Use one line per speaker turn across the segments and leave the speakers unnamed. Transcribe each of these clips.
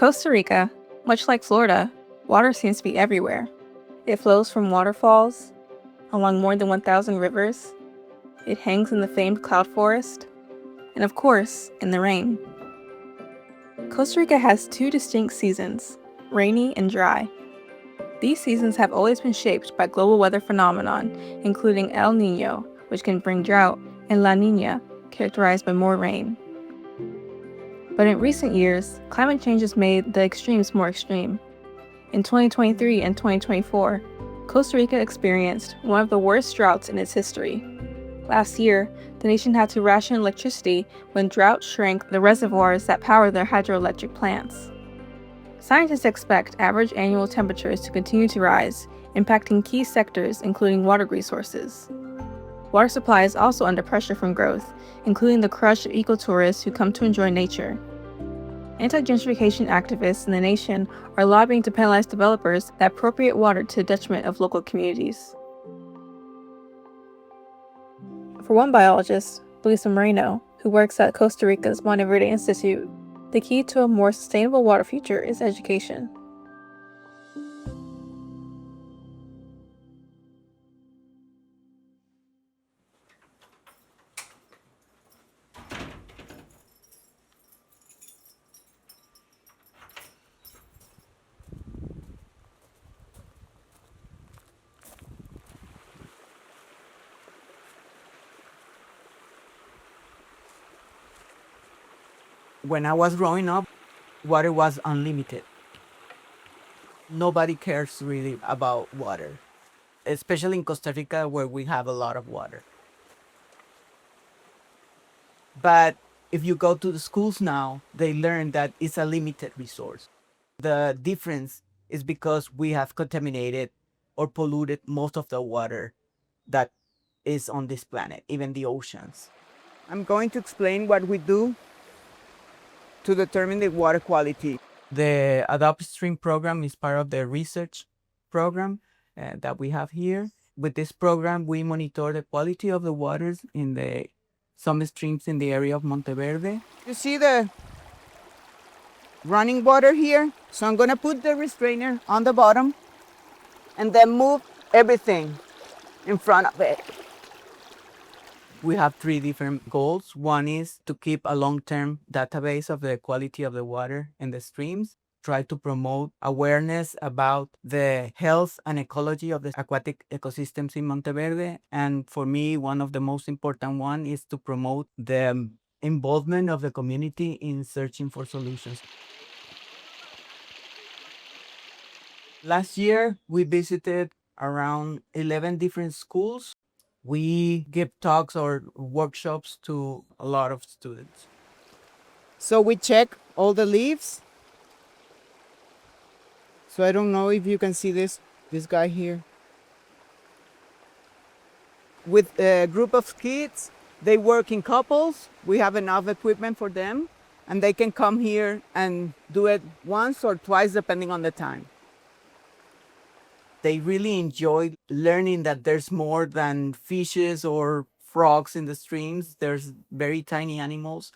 Costa Rica, much like Florida, water seems to be everywhere. It flows from waterfalls, along more than 1,000 rivers. It hangs in the famed cloud forest, and of course, in the rain. Costa Rica has two distinct seasons, rainy and dry. These seasons have always been shaped by global weather phenomenon, including El Niño, which can bring drought, and La Niña, characterized by more rain. But in recent years, climate change has made the extremes more extreme. In 2023 and 2024, Costa Rica experienced one of the worst droughts in its history. Last year, the nation had to ration electricity when drought shrank the reservoirs that power their hydroelectric plants. Scientists expect average annual temperatures to continue to rise, impacting key sectors including water resources. Water supply is also under pressure from growth, including the crush of ecotourists who come to enjoy nature. Anti-gentrification activists in the nation are lobbying to penalize developers that appropriate water to the detriment of local communities. For one biologist, Luisa Moreno, who works at Costa Rica's Monteverde Institute, the key to a more sustainable water future is education.
When I was growing up, water was unlimited. Nobody cares really about water, especially in Costa Rica where we have a lot of water. But if you go to the schools now, they learn that it's a limited resource. The difference is because we have contaminated or polluted most of the water that is on this planet, even the oceans. I'm going to explain what we do to determine the water quality. The Adopt Stream program is part of the research program that we have here. With this program, we monitor the quality of the waters in some streams in the area of Monteverde. You see the running water here? So I'm gonna put the restrainer on the bottom and then move everything in front of it. We have three different goals. One is to keep a long-term database of the quality of the water in the streams, try to promote awareness about the health and ecology of the aquatic ecosystems in Monteverde. And for me, one of the most important one is to promote the involvement of the community in searching for solutions. Last year, we visited around 11 different schools. We give talks or workshops to a lot of students. So we check all the leaves. So I don't know if you can see this guy here. With a group of kids, they work in couples. We have enough equipment for them, and they can come here and do it once or twice depending on the time. They really enjoy learning that there's more than fishes or frogs in the streams. There's very tiny animals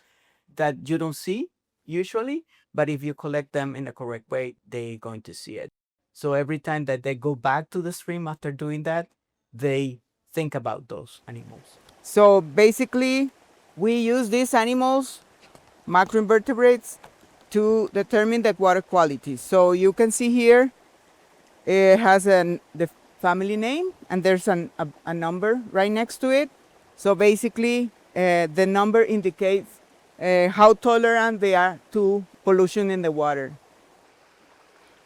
that you don't see usually, but if you collect them in the correct way, they're going to see it. So every time that they go back to the stream after doing that, they think about those animals. So basically, we use these animals, macroinvertebrates, to determine the water quality. So you can see here, it has the family name, and there's a number right next to it. So basically, the number indicates how tolerant they are to pollution in the water.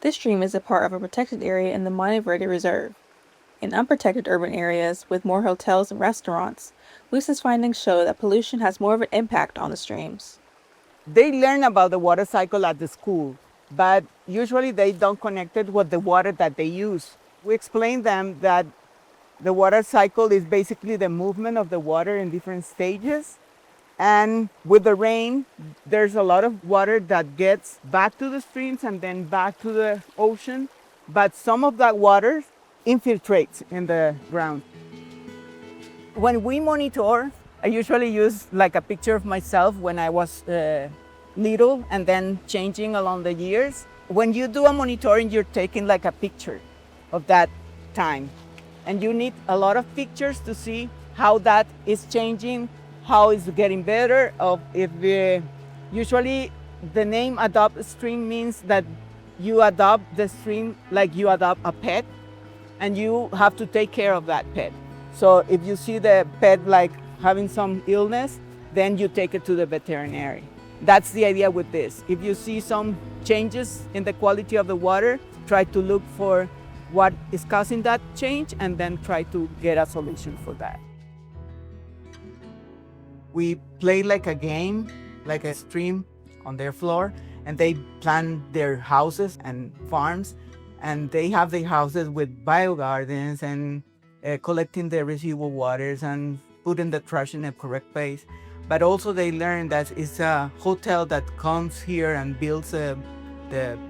This stream is a part of a protected area in the Monteverde Reserve. In unprotected urban areas with more hotels and restaurants, Luisa's findings show that pollution has more of an impact on the streams.
They learn about the water cycle at the school, but usually they don't connect it with the water that they use. We explain them that the water cycle is basically the movement of the water in different stages. And with the rain, there's a lot of water that gets back to the streams and then back to the ocean. But some of that water infiltrates in the ground. When we monitor, I usually use like a picture of myself when I was little and then changing along the years. When you do a monitoring, you're taking like a picture of that time. And you need a lot of pictures to see how that is changing, how it's getting better. Usually the name adopt stream means that you adopt the stream like you adopt a pet, and you have to take care of that pet. So if you see the pet like having some illness, then you take it to the veterinary. That's the idea with this. If you see some changes in the quality of the water, try to look for what is causing that change and then try to get a solution for that. We play like a game, like a stream on their floor, and they plan their houses and farms, and they have their houses with biogardens and collecting the residual waters and putting the trash in the correct place. But also they learn that it's a hotel that comes here and builds the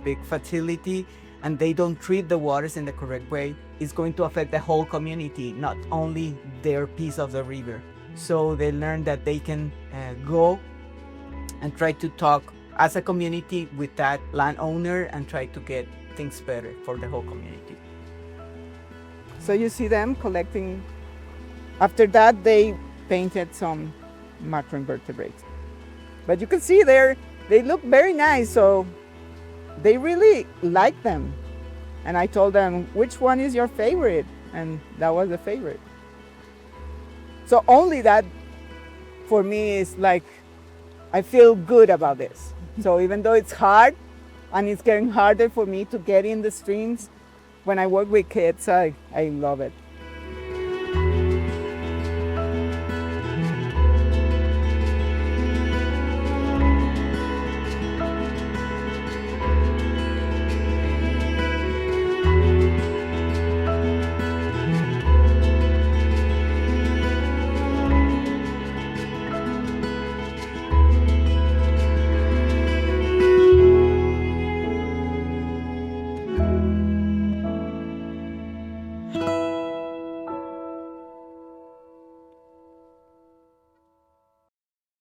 big facility, and they don't treat the waters in the correct way. It's going to affect the whole community, not only their piece of the river. So they learn that they can go and try to talk as a community with that landowner and try to get things better for the whole community. So you see them collecting. After that, they painted some macroinvertebrates. But you can see they look very nice, so they really like them. And I told them, which one is your favorite? And that was the favorite. So only that for me is like, I feel good about this. So even though it's hard and it's getting harder for me to get in the streams, when I work with kids, I love it.